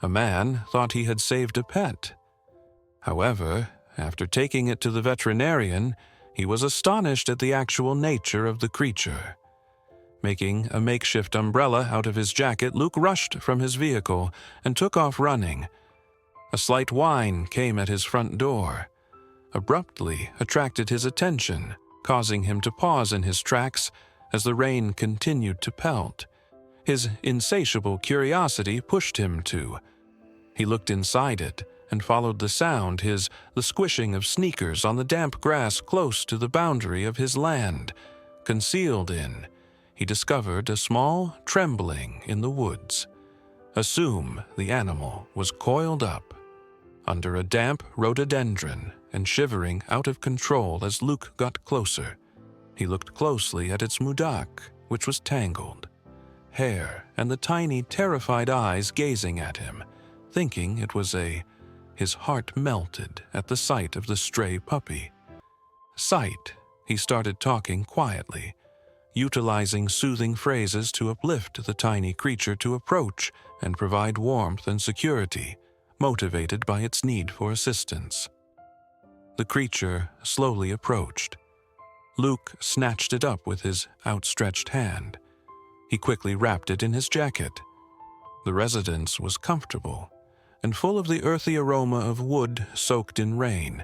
A man thought he had saved a pet. However, after taking it to the veterinarian, he was astonished at the actual nature of the creature. Making a makeshift umbrella out of his jacket, Luke rushed from his vehicle and took off running. A slight whine came at his front door, abruptly attracted his attention, causing him to pause in his tracks as the rain continued to pelt. His insatiable curiosity pushed him to. He looked inside it and followed the sound, the squishing of sneakers on the damp grass close to the boundary of his land. Concealed in, he discovered a small trembling in the woods. Assume the animal was coiled up under a damp rhododendron and shivering out of control as Luke got closer. He looked closely at its mudak, which was tangled, hair and the tiny, terrified eyes gazing at him, thinking it was his heart melted at the sight of the stray puppy. He started talking quietly, utilizing soothing phrases to uplift the tiny creature to approach and provide warmth and security, motivated by its need for assistance. The creature slowly approached. Luke snatched it up with his outstretched hand. He quickly wrapped it in his jacket. The residence was comfortable and full of the earthy aroma of wood soaked in rain,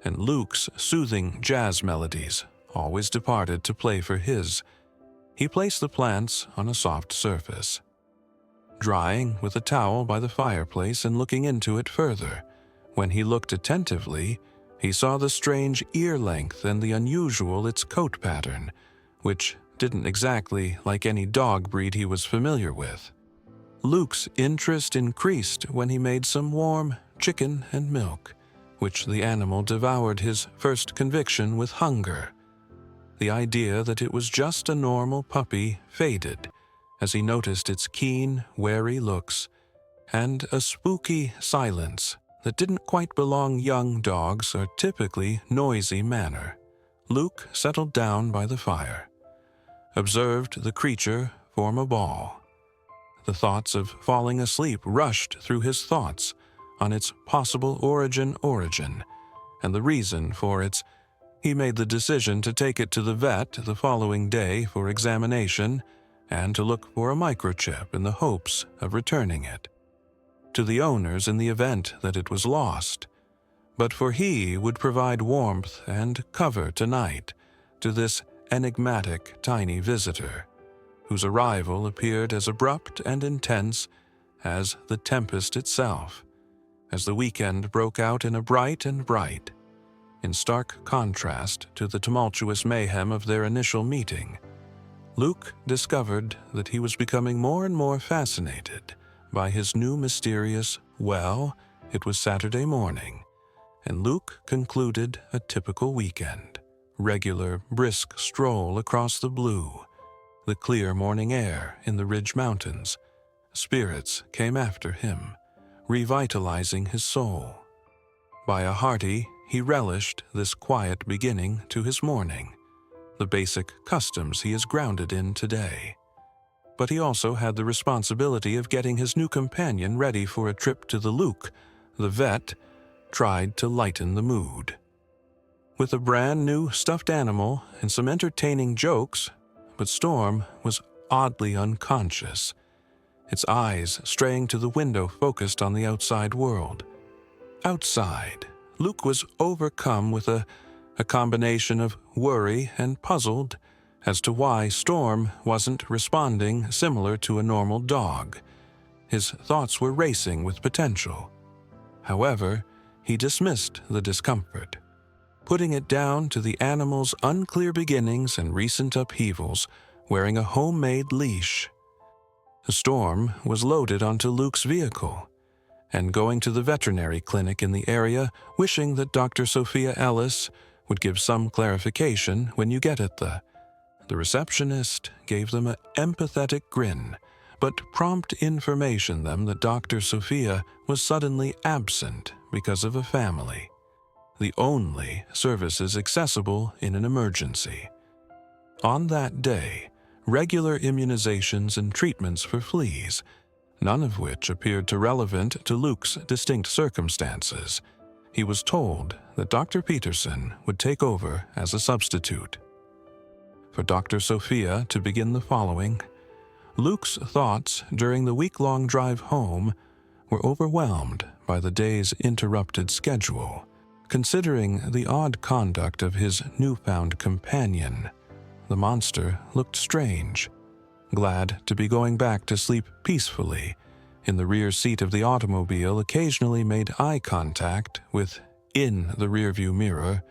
and Luke's soothing jazz melodies always departed to play for his. He placed the plants on a soft surface, drying with a towel by the fireplace and looking into it further. When he looked attentively, he saw the strange ear length and the unusual its coat pattern, which didn't exactly like any dog breed he was familiar with. Luke's interest increased when he made some warm chicken and milk, which the animal devoured, his first conviction with hunger. The idea that it was just a normal puppy faded as he noticed its keen, wary looks and a spooky silence that didn't quite belong young dogs or typically noisy manner. Luke settled down by the fire, observed the creature form a ball. The thoughts of falling asleep rushed through his thoughts on its possible origin, and the reason for its. He made the decision to take it to the vet the following day for examination and to look for a microchip in the hopes of returning it to the owners in the event that it was lost. But for he would provide warmth and cover tonight to this enigmatic tiny visitor, whose arrival appeared as abrupt and intense as the tempest itself, as the weekend broke out in a bright, in stark contrast to the tumultuous mayhem of their initial meeting. Luke discovered that he was becoming more and more fascinated by his new mysterious, it was Saturday morning, and Luke concluded a typical weekend, regular, brisk stroll across the blue, the clear morning air in the Ridge Mountains. Spirits came after him, revitalizing his soul. By a hearty, he relished this quiet beginning to his morning, the basic customs he is grounded in today. But he also had the responsibility of getting his new companion ready for a trip to the Luke. The vet tried to lighten the mood with a brand new stuffed animal and some entertaining jokes, but Storm was oddly unconscious, its eyes straying to the window focused on the outside world. Outside, Luke was overcome with a combination of worry and puzzled as to why Storm wasn't responding similar to a normal dog. His thoughts were racing with potential. However, he dismissed the discomfort, putting it down to the animal's unclear beginnings and recent upheavals, wearing a homemade leash. The Storm was loaded onto Luke's vehicle and going to the veterinary clinic in the area, wishing that Dr. Sophia Ellis would give some clarification when you get it. The receptionist gave them an empathetic grin, but prompt information them that Dr. Sophia was suddenly absent because of a family, the only services accessible in an emergency. On that day, regular immunizations and treatments for fleas, none of which appeared to relevant to Luke's distinct circumstances. He was told that Dr. Peterson would take over as a substitute. For Dr. Sophia to begin the following, Luke's thoughts during the week-long drive home were overwhelmed by the day's interrupted schedule. Considering the odd conduct of his newfound companion, the monster looked strange. Glad to be going back to sleep peacefully, in the rear seat of the automobile occasionally made eye contact with, in the rearview mirror,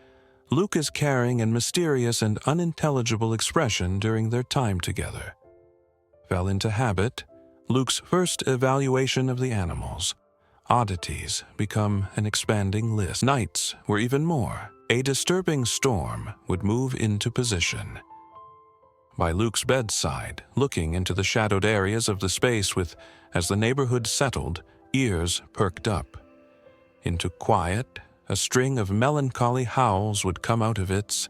Luke is carrying an mysterious and unintelligible expression during their time together. Fell into habit, Luke's first evaluation of the animals. Oddities become an expanding list. Nights were even more. A disturbing storm would move into position. By Luke's bedside, looking into the shadowed areas of the space with, as the neighborhood settled, ears perked up. Into quiet, a string of melancholy howls would come out of its.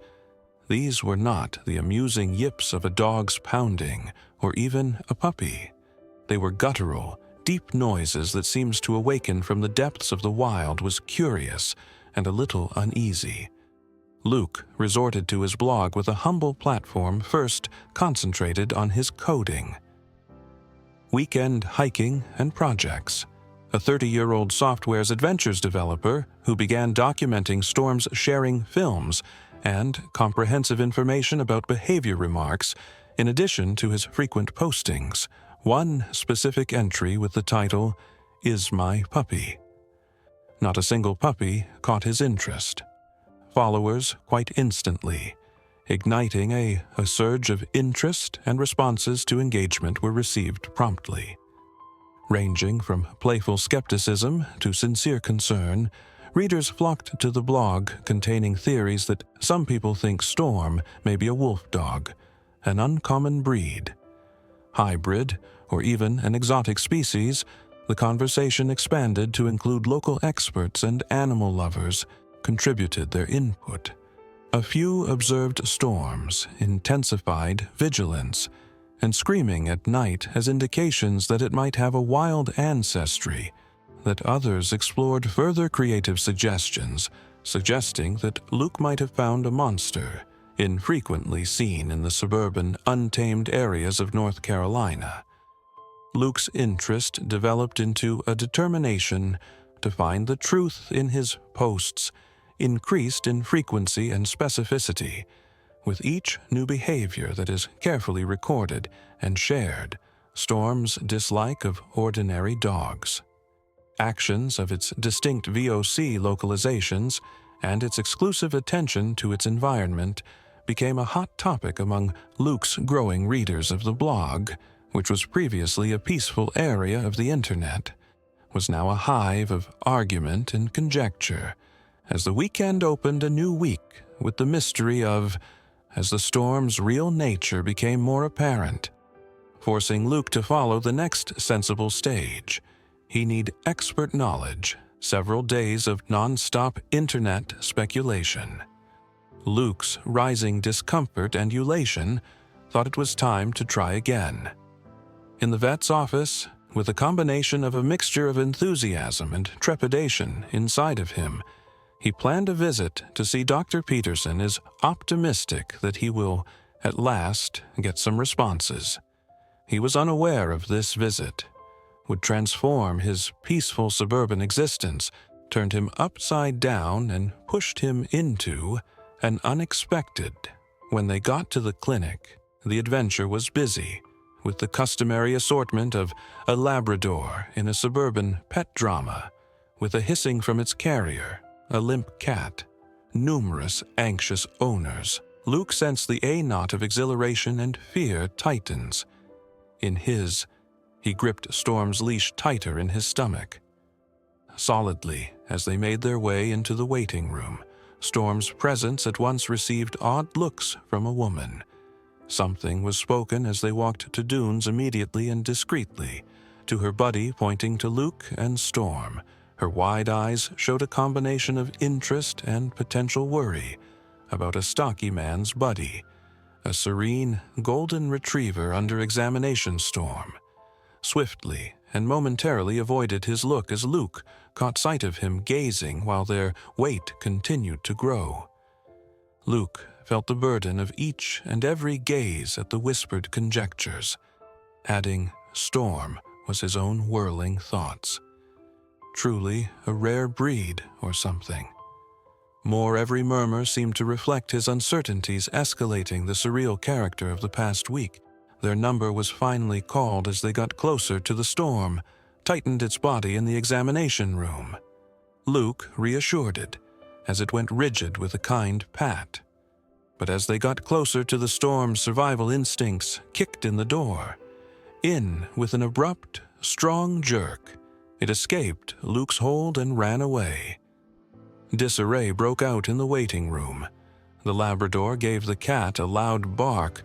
These were not the amusing yips of a dog's pounding, or even a puppy. They were guttural, deep noises that seems to awaken from the depths of the wild was curious and a little uneasy. Luke resorted to his blog with a humble platform first concentrated on his coding. Weekend hiking and projects. A 30-year-old software's adventures developer who began documenting storms, sharing films and comprehensive information about behavior remarks in addition to his frequent postings. One specific entry with the title, "Is My Puppy?" Not a single puppy caught his interest. Followers quite instantly, igniting a surge of interest, and responses to engagement were received promptly. Ranging from playful skepticism to sincere concern, readers flocked to the blog containing theories that some people think Storm may be a wolf dog, an uncommon breed. Hybrid, or even an exotic species, the conversation expanded to include local experts and animal lovers contributed their input. A few observed storms, intensified vigilance, and screaming at night as indications that it might have a wild ancestry, that others explored further creative suggestions, suggesting that Luke might have found a monster, infrequently seen in the suburban, untamed areas of North Carolina. Luke's interest developed into a determination to find the truth in his posts, increased in frequency and specificity, with each new behavior that is carefully recorded and shared. Storm's dislike of ordinary dogs, actions of its distinct VOC localizations, and its exclusive attention to its environment became a hot topic among Luke's growing readers of the blog, which was previously a peaceful area of the internet, was now a hive of argument and conjecture, as the weekend opened a new week with the mystery of, as the storm's real nature became more apparent, forcing Luke to follow the next sensible stage. He needed expert knowledge, several days of non-stop internet speculation. Luke's rising discomfort and elation thought it was time to try again. In the vet's office, with a combination of a mixture of enthusiasm and trepidation inside of him, he planned a visit to see Dr. Peterson, is optimistic that he will, at last, get some responses. He was unaware of this visit would transform his peaceful suburban existence, turned him upside down, and pushed him into an unexpected. When they got to the clinic, the adventure was busy, with the customary assortment of a Labrador in a suburban pet drama, with a hissing from its carrier, a limp cat, numerous anxious owners. Luke sensed the A-knot of exhilaration and fear tightens. In his, he gripped Storm's leash tighter in his stomach. Solidly, as they made their way into the waiting room, Storm's presence at once received odd looks from a woman. Something was spoken as they walked to Dunes immediately and discreetly, to her buddy pointing to Luke and Storm. Her wide eyes showed a combination of interest and potential worry about a stocky man's buddy, a serene golden retriever under examination. Storm, swiftly and momentarily avoided his look as Luke caught sight of him gazing while their weight continued to grow. Luke felt the burden of each and every gaze at the whispered conjectures. Adding storm was his own whirling thoughts. Truly a rare breed or something. More every murmur seemed to reflect his uncertainties, escalating the surreal character of the past week. Their number was finally called as they got closer to the storm, tightened its body in the examination room. Luke reassured it, as it went rigid with a kind pat. But as they got closer to the storm's survival instincts kicked in the door. In with an abrupt, strong jerk, it escaped Luke's hold and ran away. Disarray broke out in the waiting room. The Labrador gave the cat a loud bark,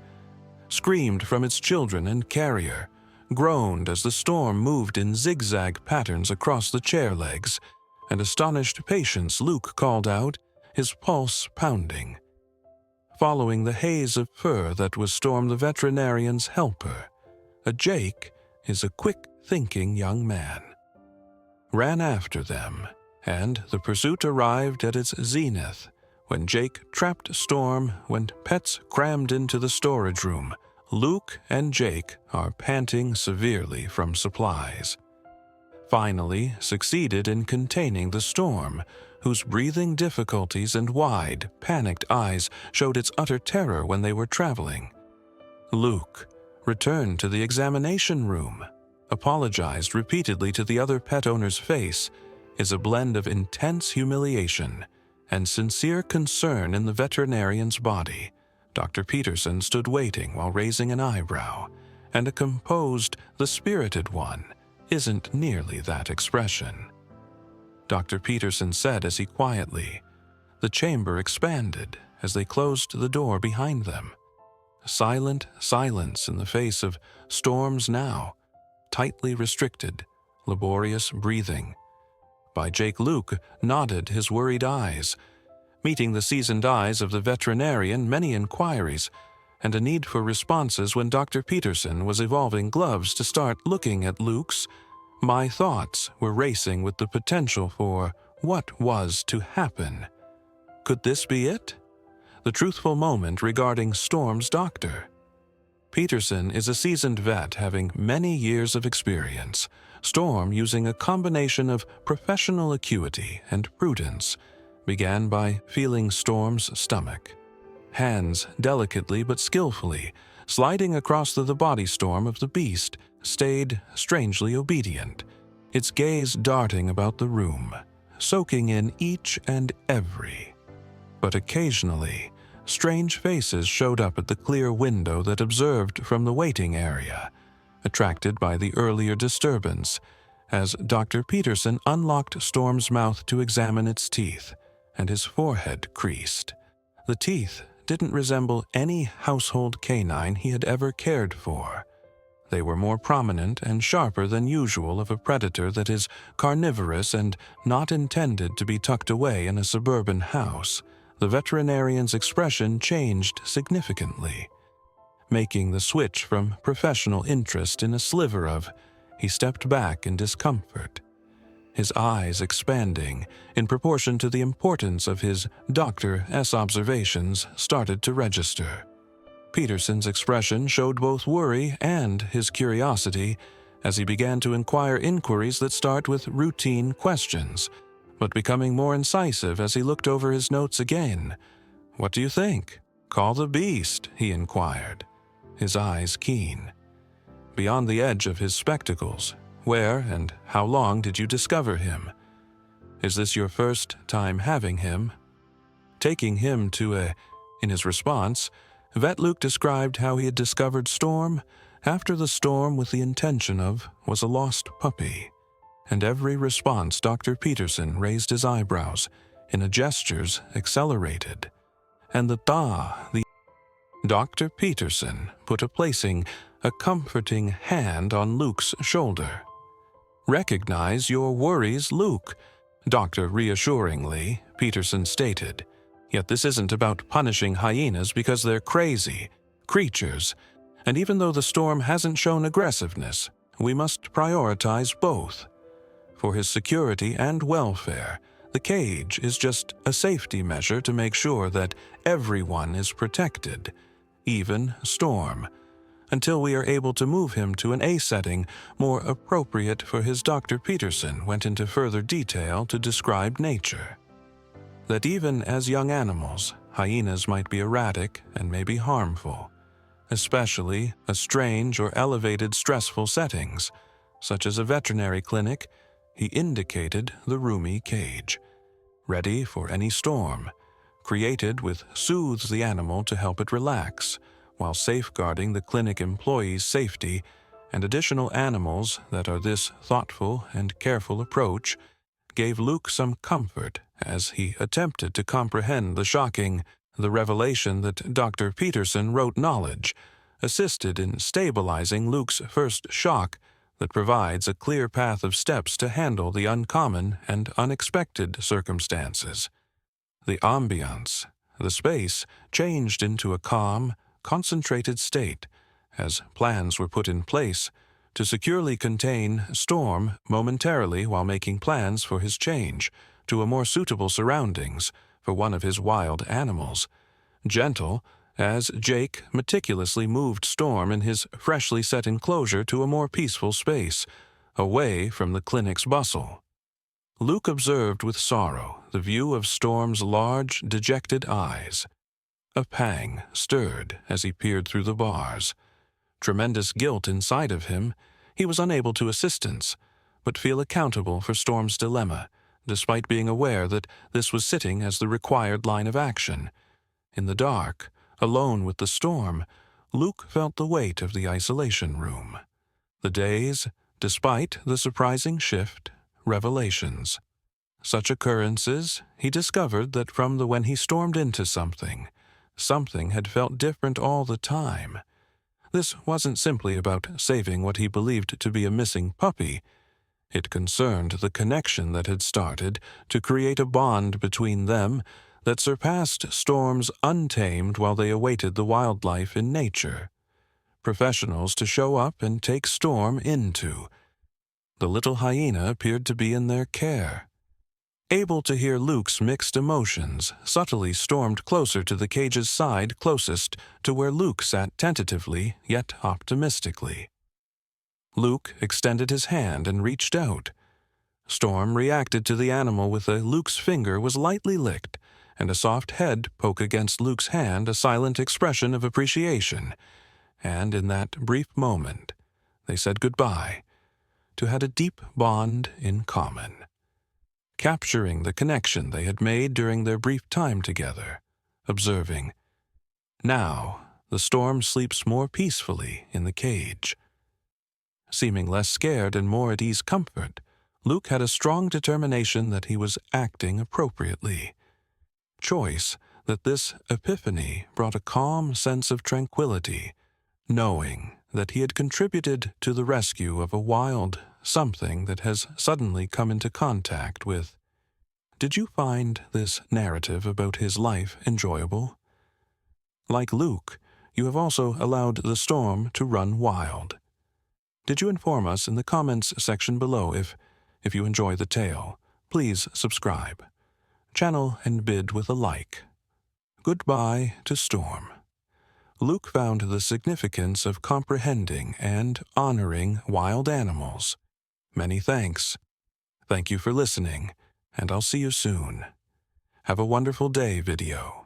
screamed from its children and carrier, groaned as the storm moved in zigzag patterns across the chair legs, and astonished patience Luke called out, his pulse pounding. Following the haze of fur that was Storm the veterinarian's helper, a Jake is a quick-thinking young man. Ran after them, and the pursuit arrived at its zenith when Jake trapped Storm when pets crammed into the storage room. Luke and Jake are panting severely from supplies. Finally succeeded in containing the storm, whose breathing difficulties and wide, panicked eyes showed its utter terror when they were traveling. Luke returned to the examination room, apologized repeatedly to the other pet owner's face, is a blend of intense humiliation and sincere concern in the veterinarian's body. Dr. Peterson stood waiting while raising an eyebrow, and a composed, the spirited one isn't nearly that expression. Dr. Peterson said as he quietly, the chamber expanded as they closed the door behind them. Silent silence in the face of storms now, tightly restricted, laborious breathing. By Jake Luke nodded his worried eyes, meeting the seasoned eyes of the veterinarian many inquiries, and a need for responses when Dr. Peterson was evolving gloves to start looking at Luke's. My thoughts were racing with the potential for what was to happen. Could this be it? The truthful moment regarding Storm's doctor. Peterson is a seasoned vet having many years of experience, Storm using a combination of professional acuity and prudence, began by feeling Storm's stomach. Hands delicately but skillfully, sliding across the body storm of the beast, stayed strangely obedient, its gaze darting about the room, soaking in each and every. But occasionally, strange faces showed up at the clear window that observed from the waiting area, attracted by the earlier disturbance, as Dr. Peterson unlocked Storm's mouth to examine its teeth, and his forehead creased. The teeth didn't resemble any household canine he had ever cared for. They were more prominent and sharper than usual of a predator that is carnivorous and not intended to be tucked away in a suburban house. The veterinarian's expression changed significantly, making the switch from professional interest in a sliver of, he stepped back in discomfort, his eyes expanding in proportion to the importance of his Dr. S. observations started to register. Peterson's expression showed both worry and his curiosity as he began to inquire inquiries that start with routine questions, but becoming more incisive as he looked over his notes again. What do you think? Call the beast, he inquired, his eyes keen. Beyond the edge of his spectacles, where and how long did you discover him? Is this your first time having him? Taking him to In his response, Vet Luke described how he had discovered Storm after the storm with the intention of was a lost puppy. And every response Dr. Peterson raised his eyebrows in a gestures accelerated. And the Dr. Peterson put a comforting hand on Luke's shoulder. Recognize your worries, Luke, Doctor reassuringly, Peterson stated. Yet this isn't about punishing hyenas because they're crazy creatures, and even though the storm hasn't shown aggressiveness, we must prioritize both. For his security and welfare, the cage is just a safety measure to make sure that everyone is protected, even Storm, until we are able to move him to an A setting more appropriate for his. Dr. Peterson went into further detail to describe nature. That even as young animals, hyenas might be erratic and may be harmful, especially in strange or elevated stressful settings, such as a veterinary clinic. He indicated the roomy cage, ready for any storm, created with soothes the animal to help it relax, while safeguarding the clinic employees' safety and additional animals. That are this thoughtful and careful approach gave Luke some comfort as he attempted to comprehend the revelation that Dr. Peterson wrote knowledge, assisted in stabilizing Luke's first shock that provides a clear path of steps to handle the uncommon and unexpected circumstances. The ambiance, the space, changed into a calm, concentrated state as plans were put in place to securely contain Storm momentarily while making plans for his change to a more suitable surroundings for one of his wild animals. Gentle, as Jake meticulously moved Storm in his freshly set enclosure to a more peaceful space, away from the clinic's bustle. Luke observed with sorrow the view of Storm's large, dejected eyes. A pang stirred as he peered through the bars. Tremendous guilt inside of him, he was unable to assistance, but feel accountable for Storm's dilemma, despite being aware that this was sitting as the required line of action. In the dark, alone with the Storm, Luke felt the weight of the isolation room. The days, despite the surprising shift, revelations. Such occurrences, he discovered that from when he stormed into something had felt different all the time. This wasn't simply about saving what he believed to be a missing puppy. It concerned the connection that had started to create a bond between them that surpassed Storm's untamed while they awaited the wildlife in nature. Professionals to show up and take Storm into. The little hyena appeared to be in their care. Able to hear Luke's mixed emotions, subtly stormed closer to the cage's side closest to where Luke sat tentatively yet optimistically. Luke extended his hand and reached out. Storm reacted to the animal with Luke's finger was lightly licked, and a soft head poke against Luke's hand, a silent expression of appreciation. And in that brief moment, they said goodbye, to had a deep bond in common, capturing the connection they had made during their brief time together, observing, "Now the Storm sleeps more peacefully in the cage." Seeming less scared and more at ease comfort, Luke had a strong determination that he was acting appropriately. Choice that this epiphany brought a calm sense of tranquility, knowing that he had contributed to the rescue of a wild something that has suddenly come into contact with. Did you find this narrative about his life enjoyable? Like Luke, you have also allowed the Storm to run wild. Did you inform us in the comments section below if you enjoy the tale? Please subscribe, channel and bid with a like. Goodbye to Storm. Luke found the significance of comprehending and honoring wild animals. Many thanks. Thank you for listening, and I'll see you soon. Have a wonderful day, video.